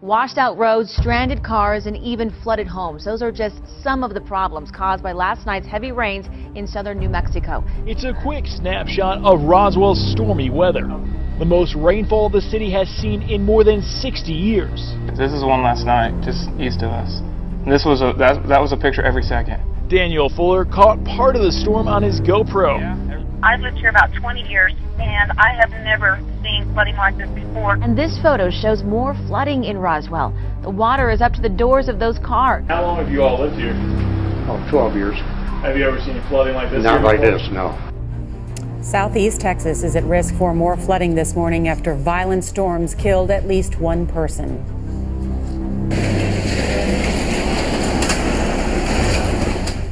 Washed out roads, stranded cars, and even flooded homes. Those are just some of the problems caused by last night's heavy rains in southern New Mexico. It's a quick snapshot of Roswell's stormy weather. The most rainfall the city has seen in more than 60 years. This is one last night, just east of us. And this was that was a picture every second. Daniel Fuller caught part of the storm on his GoPro. I've lived here about 20 years, and I have never seen flooding like this before. And this photo shows more flooding in Roswell. The water is up to the doors of those cars. How long have you all lived here? Oh, 12 years. Have you ever seen flooding like this? Not like this, no. Southeast Texas is at risk for more flooding this morning after violent storms killed at least one person.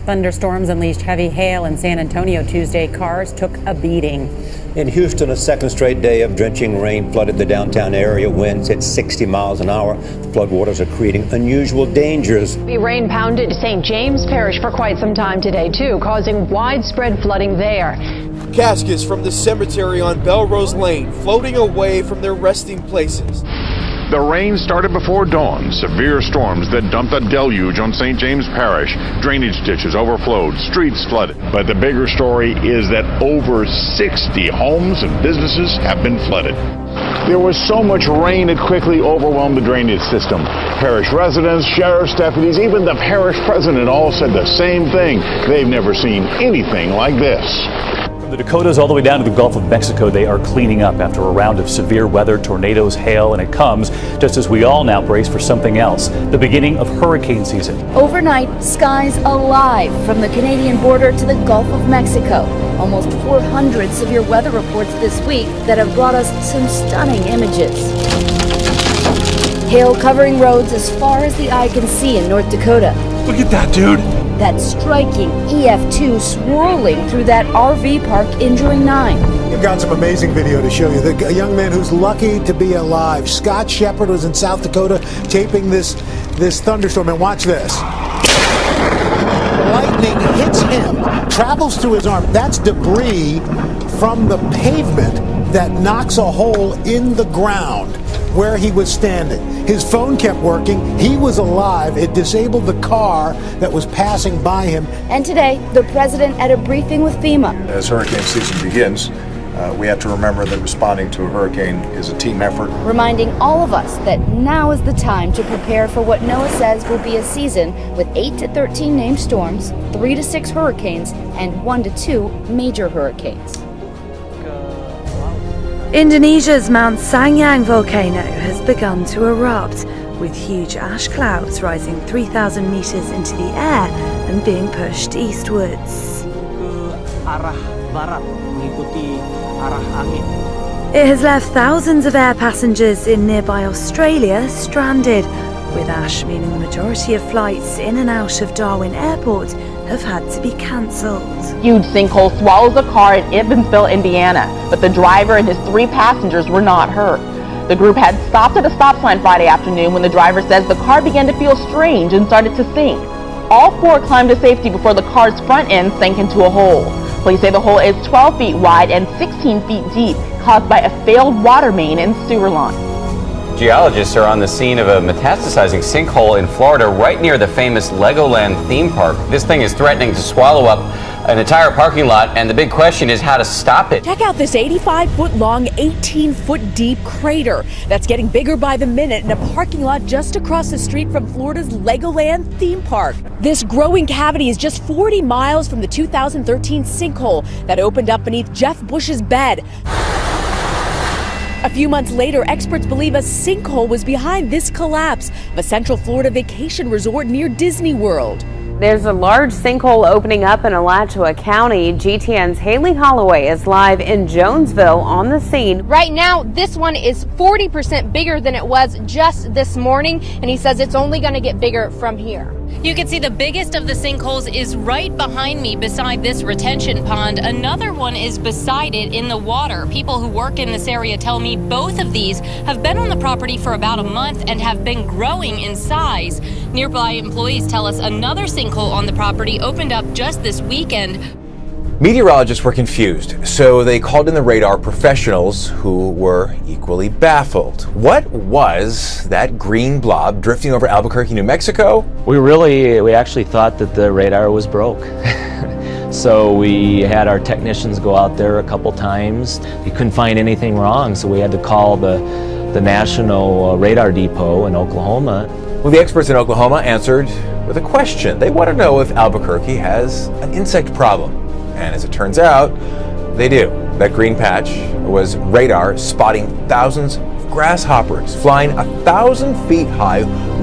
Thunderstorms unleashed heavy hail in San Antonio Tuesday. Cars took a beating. In Houston, a second straight day of drenching rain flooded the downtown area. Winds hit 60 miles an hour. The floodwaters are creating unusual dangers. The rain pounded St. James Parish for quite some time today, too, causing widespread flooding there. Caskets from the cemetery on Belrose Lane floating away from their resting places. The rain started before dawn. Severe storms that dumped a deluge on St. James Parish. Drainage ditches overflowed, streets flooded. But the bigger story is that over 60 homes and businesses have been flooded. There was so much rain it quickly overwhelmed the drainage system. Parish residents, sheriff's deputies, even the parish president all said the same thing. They've never seen anything like this. From the Dakotas all the way down to the Gulf of Mexico, they are cleaning up after a round of severe weather, tornadoes, hail, and it comes just as we all now brace for something else, the beginning of hurricane season. Overnight, skies alive from the Canadian border to the Gulf of Mexico. Almost 400 severe weather reports this week that have brought us some stunning images. Hail covering roads as far as the eye can see in North Dakota. Look at that, dude. That striking EF2 swirling through that RV park, injuring 9. I've got some amazing video to show you. A young man who's lucky to be alive. Scott Shepard was in South Dakota taping this thunderstorm, and watch this. Lightning hits him, travels through his arm. That's debris from the pavement that knocks a hole in the ground where he was standing. His phone kept working. He was alive. It disabled the car that was passing by him. And today, the president at a briefing with FEMA. As hurricane season begins, we have to remember that responding to a hurricane is a team effort. Reminding all of us that now is the time to prepare for what NOAA says will be a season with 8 to 13 named storms, 3 to 6 hurricanes, and 1 to 2 major hurricanes. Indonesia's Mount Sanyang volcano has begun to erupt, with huge ash clouds rising 3,000 meters into the air and being pushed eastwards. It has left thousands of air passengers in nearby Australia stranded, with ash meaning the majority of flights in and out of Darwin Airport have had to be cancelled. Huge sinkhole swallows a car in Evansville, Indiana, but the driver and his 3 passengers were not hurt. The group had stopped at a stop sign Friday afternoon when the driver says the car began to feel strange and started to sink. All 4 climbed to safety before the car's front end sank into a hole. Police say the hole is 12 feet wide and 16 feet deep, caused by a failed water main and sewer line. Geologists are on the scene of a metastasizing sinkhole in Florida right near the famous Legoland theme park. This thing is threatening to swallow up an entire parking lot, and the big question is how to stop it. Check out this 85-foot-long, 18-foot-deep crater that's getting bigger by the minute in a parking lot just across the street from Florida's Legoland theme park. This growing cavity is just 40 miles from the 2013 sinkhole that opened up beneath Jeff Bush's bed. A few months later, experts believe a sinkhole was behind this collapse of a Central Florida vacation resort near Disney World. There's a large sinkhole opening up in Alachua County. GTN's Haley Holloway is live in Jonesville on the scene. Right now, this one is 40% bigger than it was just this morning, and he says it's only going to get bigger from here. You can see the biggest of the sinkholes is right behind me beside this retention pond. Another one is beside it in the water. People who work in this area tell me both of these have been on the property for about a month and have been growing in size. Nearby employees tell us another sinkhole on the property opened up just this weekend. Meteorologists were confused, so they called in the radar professionals who were equally baffled. What was that green blob drifting over Albuquerque, New Mexico? We actually thought that the radar was broke. So we had our technicians go out there a couple times. We couldn't find anything wrong, so we had to call the National Radar Depot in Oklahoma. Well, the experts in Oklahoma answered with a question. They want to know if Albuquerque has an insect problem. And as it turns out, they do. That green patch was radar spotting thousands of grasshoppers flying 1,000 feet high,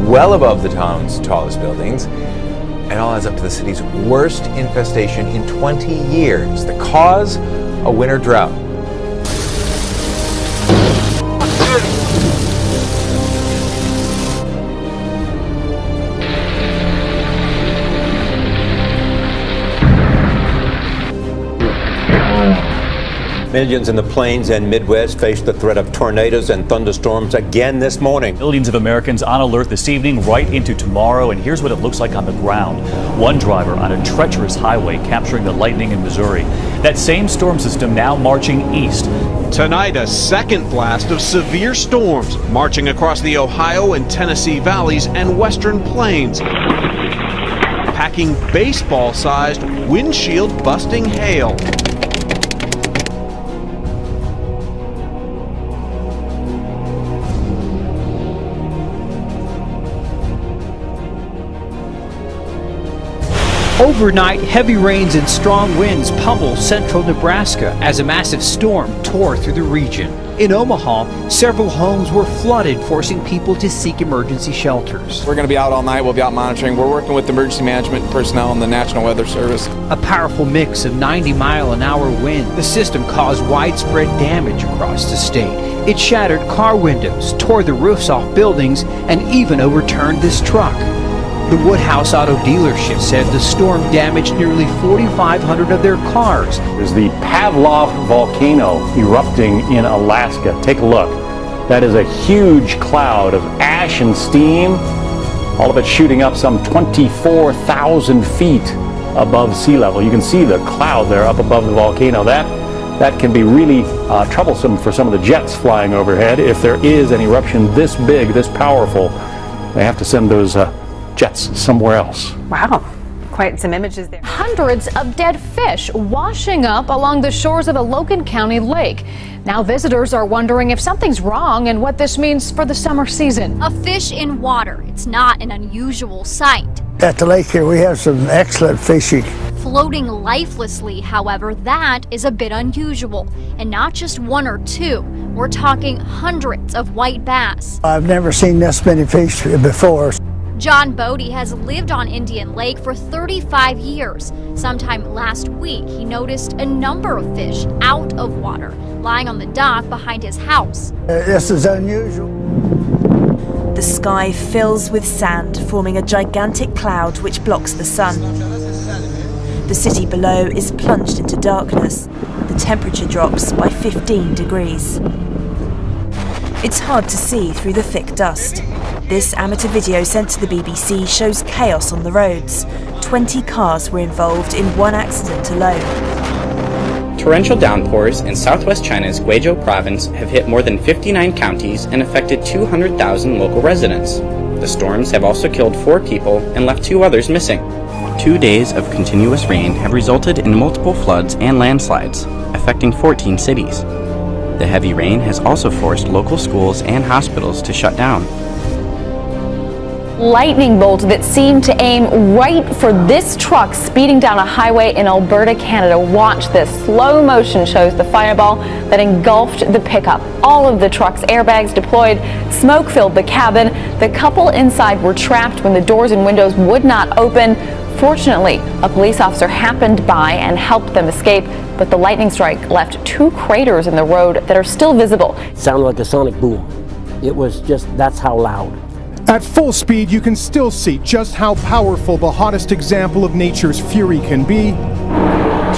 well above the town's tallest buildings. And all adds up to the city's worst infestation in 20 years. The cause? A winter drought. Millions in the plains and Midwest face the threat of tornadoes and thunderstorms again this morning. Millions of Americans on alert this evening right into tomorrow, and here's what it looks like on the ground. One driver on a treacherous highway capturing the lightning in Missouri. That same storm system now marching east. Tonight, a second blast of severe storms marching across the Ohio and Tennessee valleys and western plains, packing baseball-sized windshield-busting hail. Overnight, heavy rains and strong winds pummeled central Nebraska as a massive storm tore through the region. In Omaha, several homes were flooded, forcing people to seek emergency shelters. We're going to be out all night. We'll be out monitoring. We're working with emergency management personnel and the National Weather Service. A powerful mix of 90-mile-an-hour wind, the system caused widespread damage across the state. It shattered car windows, tore the roofs off buildings, and even overturned this truck. The Woodhouse Auto dealership said the storm damaged nearly 4,500 of their cars. There's the Pavlov volcano erupting in Alaska. Take a look. That is a huge cloud of ash and steam, all of it shooting up some 24,000 feet above sea level. You can see the cloud there up above the volcano. That can be really troublesome for some of the jets flying overhead. If there is an eruption this big, this powerful, they have to send those jets somewhere else. Wow, quite some images there. Hundreds of dead fish washing up along the shores of a Logan County lake. Now visitors are wondering if something's wrong and what this means for the summer season. A fish in water. It's not an unusual sight. At the lake here, we have some excellent fishing. Floating lifelessly, however, that is a bit unusual. And not just one or two. We're talking hundreds of white bass. I've never seen this many fish before. John Bodie has lived on Indian Lake for 35 years. Sometime last week, he noticed a number of fish out of water, lying on the dock behind his house. This is unusual. The sky fills with sand, forming a gigantic cloud which blocks the sun. The city below is plunged into darkness. The temperature drops by 15 degrees. It's hard to see through the thick dust. This amateur video sent to the BBC shows chaos on the roads. 20 cars were involved in one accident alone. Torrential downpours in southwest China's Guizhou province have hit more than 59 counties and affected 200,000 local residents. The storms have also killed 4 people and left 2 others missing. 2 days of continuous rain have resulted in multiple floods and landslides, affecting 14 cities. The heavy rain has also forced local schools and hospitals to shut down. Lightning bolts that seem to aim right for this truck speeding down a highway in Alberta, Canada. Watch this. Slow motion shows the fireball that engulfed the pickup. All of the truck's airbags deployed. Smoke filled the cabin. The couple inside were trapped when the doors and windows would not open. Fortunately, a police officer happened by and helped them escape, but the lightning strike left 2 craters in the road that are still visible. It sounded like a sonic boom. It was just, that's how loud. At full speed, you can still see just how powerful the hottest example of nature's fury can be.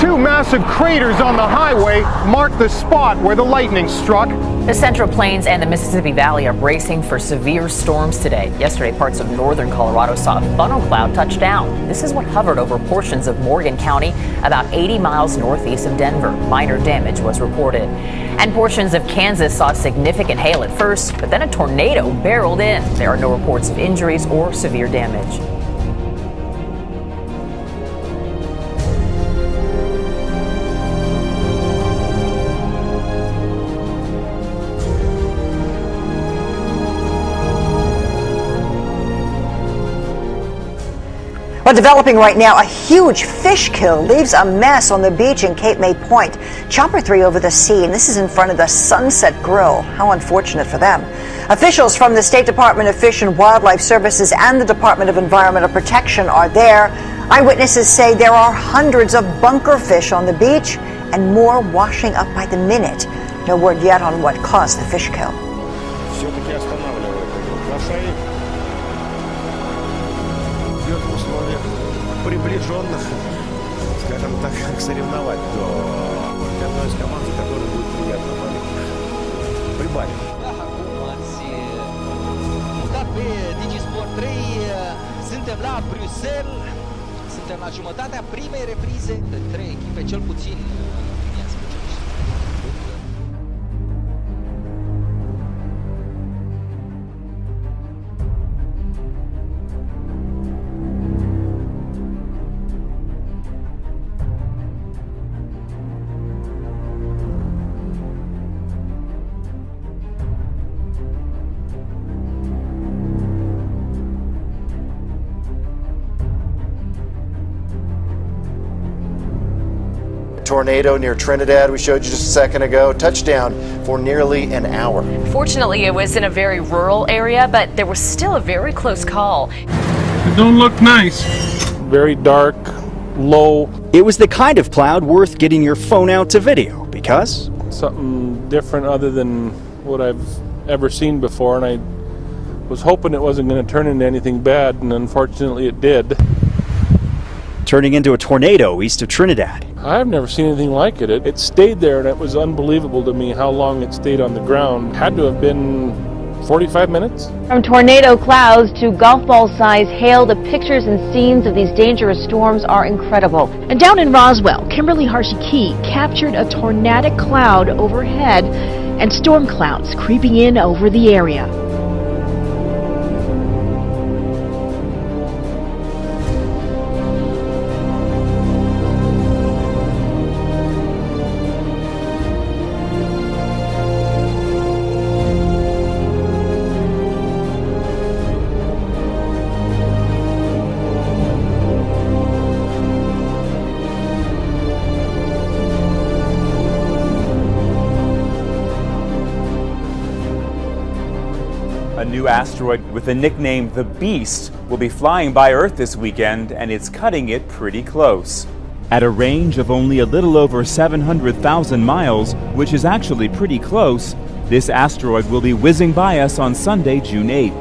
2 massive craters on the highway mark the spot where the lightning struck. The Central Plains and the Mississippi Valley are bracing for severe storms today. Yesterday, parts of northern Colorado saw a funnel cloud touch down. This is what hovered over portions of Morgan County, about 80 miles northeast of Denver. Minor damage was reported. And portions of Kansas saw significant hail at first, but then a tornado barreled in. There are no reports of injuries or severe damage. Well, developing right now, a huge fish kill leaves a mess on the beach in Cape May Point. Chopper 3 over the scene. This is in front of the Sunset Grill. How unfortunate for them. Officials from the State Department of Fish and Wildlife Services and the Department of Environmental Protection are there. Eyewitnesses say there are hundreds of bunker fish on the beach and more washing up by the minute. No word yet on what caused the fish kill. Приближенных, скажем так, соревновать до одной из команд, которой будет приятно прибавить. Pe DigiSport 3, suntem la Bruxelles, suntem la jumătatea primei reprize de 3 echipe, cel puțin. Tornado near Trinidad we showed you just a second ago. Touchdown for nearly an hour. Fortunately, it was in a very rural area, but there was still a very close call. It don't look nice. Very dark, low. It was the kind of cloud worth getting your phone out to video because something different other than what I've ever seen before, and I was hoping it wasn't going to turn into anything bad, and unfortunately it did. Turning into a tornado east of Trinidad. I've never seen anything like it. It stayed there, and it was unbelievable to me how long it stayed on the ground. Had to have been 45 minutes. From tornado clouds to golf ball size hail, the pictures and scenes of these dangerous storms are incredible. And down in Roswell, Kimberly Harshy-Key captured a tornadic cloud overhead and storm clouds creeping in over the area. A new asteroid with the nickname the Beast will be flying by Earth this weekend, and it's cutting it pretty close. At a range of only a little over 700,000 miles, which is actually pretty close, this asteroid will be whizzing by us on Sunday, June 8.